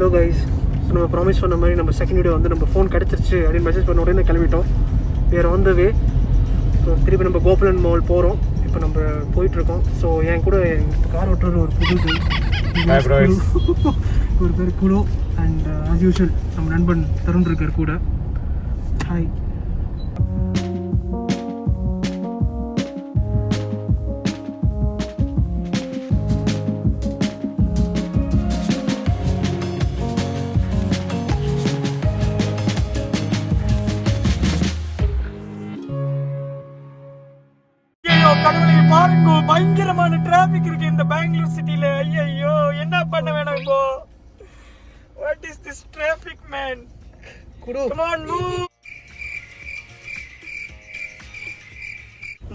Hello guys, நம்ம promise பண்ண மாதிரி நம்ம செகண்ட் வீடியோ வந்து நம்ம ஃபோன் கிடச்சிருச்சு அப்படின்னு மெசேஜ் பண்ண உடனே கிளம்பிட்டோம். வேறு வந்தவே ஸோ திருப்பி நம்ம கோபலன் மால் போகிறோம். இப்போ நம்ம போயிட்டுருக்கோம். ஸோ என் கூட கார் ஓட்டுற ஒரு புது ஒரு பேர் குழு அண்ட் ஆஸ் யூஷுவல் நம்ம நண்பன் தருண் இருக்கார் கூட. ஹாய். பாருங்க, பயங்கரமான டிராபிக் இருக்கு இந்த பெங்களூர் சிட்டில. ஐயோ, என்ன பண்ண வேணும் இப்போ? What is this traffic man? Come on move.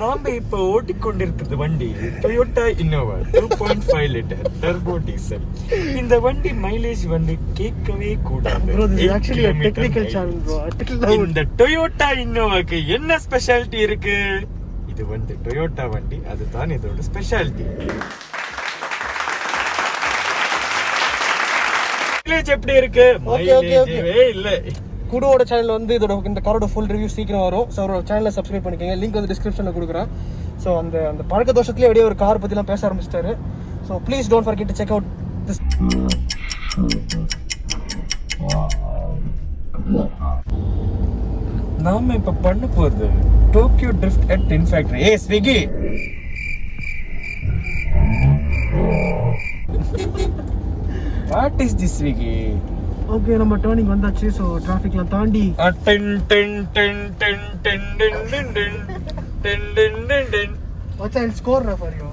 நாம இப்போ ஓட்டிக்கொண்டிருக்கிறது வண்டி Toyota Innova 2.5 litre turbo diesel. இந்த வண்டி மைலேஜ் வந்து கேட்கவே கூடாது. இந்த டொயோட்டா இன்னோவாக்கு என்ன ஸ்பெஷாலிட்டி இருக்கு? இது வந்து டொயோட்டா வண்டி, அதுதான் இதோட ஸ்பெஷாலிட்டி. மைலேஜ் எப்படி இருக்கு? மைலேஜே இல்ல. குடுவோட சேனல் வந்து இதோட இந்த காரோட ஃபுல் ரிவ்யூ சீக்கிரம் வரும். ஸோ அவரோட சேனலை சப்ஸ்கிரைப் பண்ணிக்கோங்க. லிங்க் வந்து டிஸ்கிரிப்ஷனில் கொடுக்குறேன். ஸோ அந்த பழக்க தோஷத்துலேயே அப்படியே ஒரு கார் பற்றிலாம் பேச ஆரம்பிச்சிட்டாரு. So please don't forget to check out this. நாம இப்ப பண்ண போறது Tokyo drift at tin factory. A Swiggy, what is this Swiggy? Okay, நம்ம டர்னிங் வந்தாச்சு. ஸோ டிராஃபிக்லாம் தாண்டி what's I score for you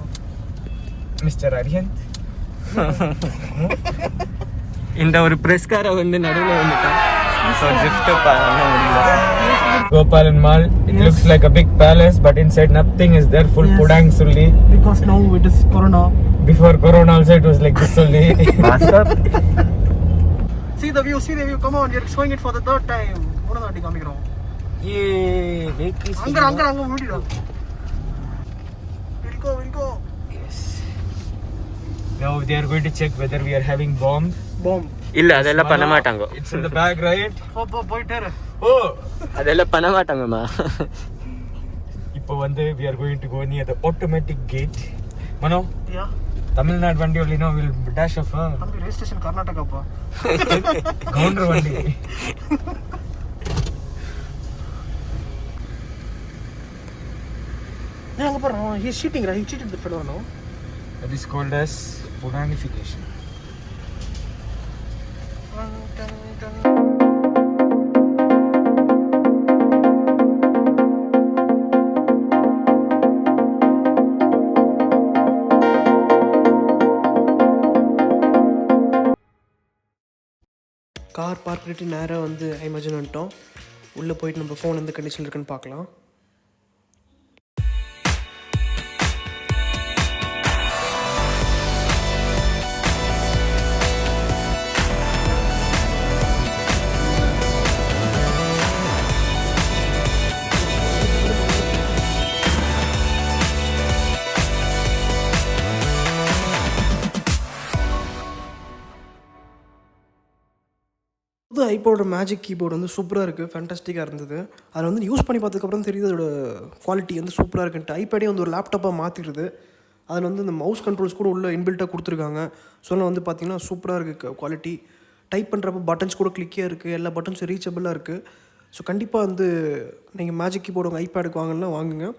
mister Ariyanth. இந்த ஒரு பிரஸ்கார வந்து நடுவில் வந்துட்டான். So just Gopalan Mall. It looks like a big palace, but inside nothing is there. Full pudang sulli. Because now it is Corona. Before Corona also it was like this only. See the view, see the view. Come on, you're showing it for the third time. What are you doing? Yeah, make it. Anga video. We'll go. Yes. Now they are going to check whether we are having bomb. இல்ல, அதெல்லாம் பண்ண மாட்டாங்க. It's in the bag, right? போயிட்டாரு. ஓ, அதெல்லாம் பண்ண மாட்டாங்கம்மா. இப்போ வந்து we are going to go near the automatic gate. மனோ, யா, தமிழ்நாடு வண்டி ஒலினோ will dash off. நம்ம ரெஜிஸ்ட்ரேஷன் கர்நாடகாப்பா. கவுண்டர் வண்டி. ஏன் அங்க பாரு, he is cheating, right? He cheated the fellow, no? That is called as pudangification. Car park பண்ணிட்டு நேராக வந்து ஐமேஜின் வந்துட்டோம். உள்ளே போயிட்டு நம்ம ஃபோன் எந்த கண்டிஷனில் இருக்குன்னு பார்க்கலாம். புது ஐபோட மேஜிக் கீபோர்டு வந்து சூப்பராக இருக்குது, ஃபேண்டாஸ்டிக்காக இருந்தது. அதில் வந்து யூஸ் பண்ணி பார்த்ததுக்கப்புறம் தெரியுது அதோட குவாலிட்டி வந்து சூப்பராக இருக்குன்ட்டு. ஐபேடே வந்து ஒரு லேப்டாப்பாக மாற்றிடுது. அதில் வந்து இந்த மவுஸ் கண்ட்ரோல்ஸ் கூட உள்ள இன்பில்ட்டாக கொடுத்துருக்காங்க. ஸோ வந்து பார்த்திங்கன்னா சூப்பராக இருக்குது குவாலிட்டி. டைப் பண்ணுறப்ப பட்டன்ஸ் கூட கிளிக்கியாக இருக்குது, எல்லா பட்டன்ஸும் ரீச்சபிளாக இருக்குது. ஸோ கண்டிப்பாக வந்து நீங்கள் மேஜிக் கீபோர்டு உங்கள் ஐபேடுக்கு வாங்கினா வாங்குங்க,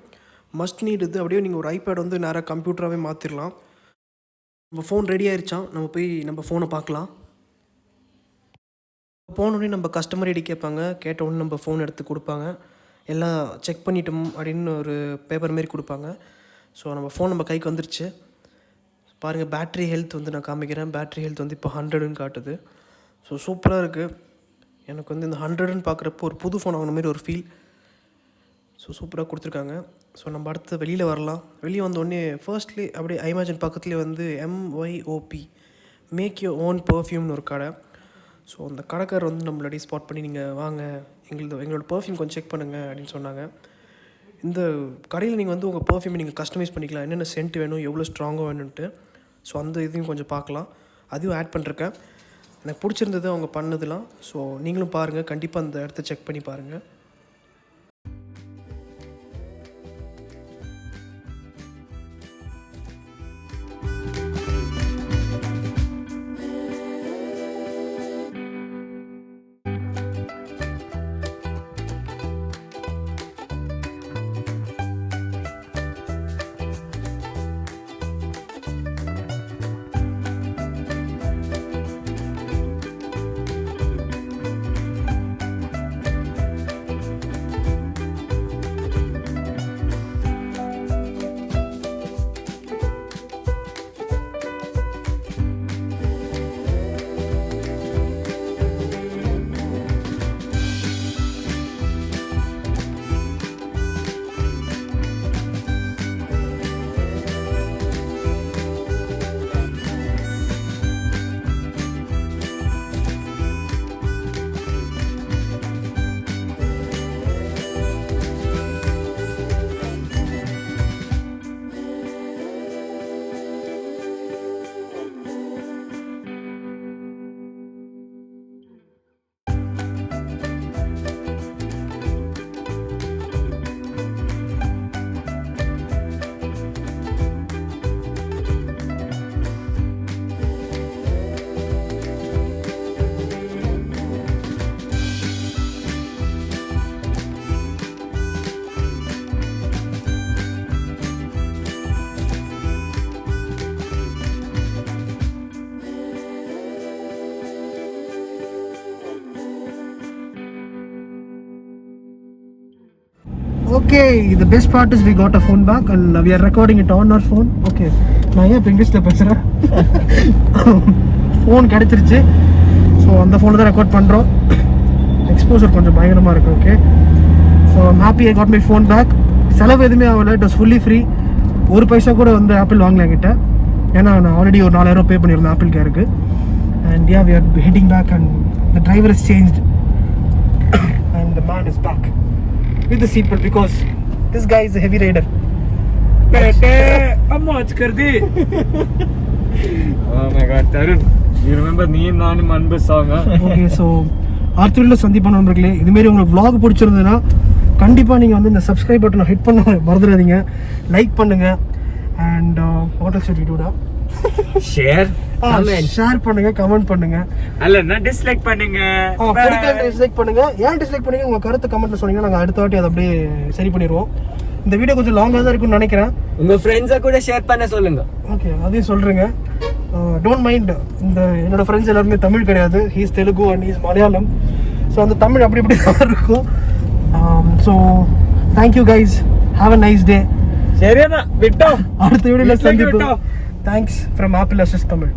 மஸ்ட் நீட் இது. அப்படியே நீங்கள் ஒரு ஐபேட் வந்து நேராக கம்ப்யூட்டராகவே மாற்றிடலாம். நம்ம ஃபோன் ரெடி ஆயிடுச்சான், நம்ம போய் நம்ம ஃபோனை பார்க்கலாம். போனோடனே நம்ம கஸ்டமர் ஐடி கேட்பாங்க. கேட்ட உடனே நம்ம ஃபோன் எடுத்து கொடுப்பாங்க. எல்லாம் செக் பண்ணிட்டோம் அப்படின்னு ஒரு பேப்பர் மாரி கொடுப்பாங்க. ஸோ நம்ம ஃபோன் நம்ம கைக்கு வந்துருச்சு. பாருங்கள், பேட்ரி ஹெல்த் வந்து நான் காமிக்கிறேன். பேட்ரி ஹெல்த் வந்து இப்போ 100ன்னு காட்டுது. ஸோ சூப்பராக இருக்குது. எனக்கு வந்து இந்த 100ன்னு பார்க்குறப்போ ஒரு புது ஃபோன் வாங்கின மாதிரி ஒரு ஃபீல். ஸோ சூப்பராக கொடுத்துருக்காங்க. ஸோ நம்ம அடுத்து வெளியில் வரலாம். வெளியே வந்தோடனே ஃபர்ஸ்ட்லேயே அப்படியே ஐமேஜின் பக்கத்துலேயே வந்து MYOP மேக் யுவர் ஓன் பர்ஃப்யூம்னு ஒரு கடை. ஸோ அந்த கடைக்காரர் வந்து நம்மளடி ஸ்பாட் பண்ணி நீங்கள் வாங்க, எங்களோட பர்ஃப்யூம் கொஞ்சம் செக் பண்ணுங்கள் அப்படின்னு சொன்னாங்க. இந்த கடையில் நீங்கள் வந்து உங்கள் பர்ஃப்யூமை நீங்கள் கஸ்டமைஸ் பண்ணிக்கலாம், என்னென்ன சென்ட் வேணும், எவ்வளோ ஸ்ட்ராங்காக வேணும்ன்ட்டு. ஸோ அந்த இதையும் கொஞ்சம் பார்க்கலாம், அதையும் ஆட் பண்ணிருக்கேன். எனக்கு பிடிச்சிருந்தது அவங்க பண்ணதுலாம். ஸோ நீங்களும் பாருங்கள், கண்டிப்பாக அந்த இடத்த செக் பண்ணி பாருங்கள். Okay, the best part is we got a phone back and we are recording it on our phone. Okay, நான் ஏன் இப்போ இங்கிலீஷில் பேசுகிறேன். ஃபோன் கிடச்சிருச்சு. ஸோ அந்த ஃபோனில் தான் ரெக்கார்ட் பண்ணுறோம். எக்ஸ்போசர் கொஞ்சம் பயங்கரமாக இருக்குது. Okay, so I'm happy I got my phone back. செலவு எதுவுமே ஆகலை, இட் வாஸ் ஃபுல்லி ஃப்ரீ. ஒரு பைசா கூட வந்து ஆப்பிள் வாங்கல என்கிட்ட. ஏன்னா நான் ஆல்ரெடி ஒரு 4000 பே பண்ணியிருந்தேன் ஆப்பிள் கேருக்கு. And ya, we are heading back and the driver is changed and the man is back with the seatbelt because this guy is a heavy rider. Bete, amach kar di. Oh my god, Tarun, you remember Nee Naanum Anbu song? Okay, so ஆர்த்திரில் சந்திப்பான நண்பர்களே, இதுமாரி உங்களுக்கு vlog பிடிச்சிருந்ததுன்னா கண்டிப்பாக நீங்கள் வந்து இந்த subscribe பட்டனை hit பண்ண மறந்துடாதீங்க. லைக் பண்ணுங்கள். And what else should we do டா? ஷேர் பண்ணுங்க, கமெண்ட் பண்ணுங்க. அல்லனா டிஸ்லைக் பண்ணுங்க. பிடிக்கல டிஸ்லைக் பண்ணுங்க. ஏன் டிஸ்லைக் பண்ணீங்க உங்க கருத்து கமெண்ட்ல சொன்னீங்கன்னா நாங்க அடுத்த வாட்டி அதை அப்படியே சரி பண்ணிடுவோம். இந்த வீடியோ கொஞ்சம் லாங்கா தான் இருக்கும்னு நினைக்கிறேன். உங்க ஃப்ரெண்ட்ஸை கூட ஷேர் பண்ண சொல்லுங்க. ஓகே, அதையும் சொல்றேங்க. Don't mind. இந்த என்னோட ஃப்ரெண்ட்ஸ் எல்லாருமே தமிழ் கிடையாது. He's Telugu and he's Malayalam. So அந்த தமிழ் அப்படி இப்படி தான் இருக்கும். So thank you guys, have a nice day. சரியா விட்டோம். அடுத்த வீடியோல சந்திப்போம். Thanks from Apple Assist Tamil.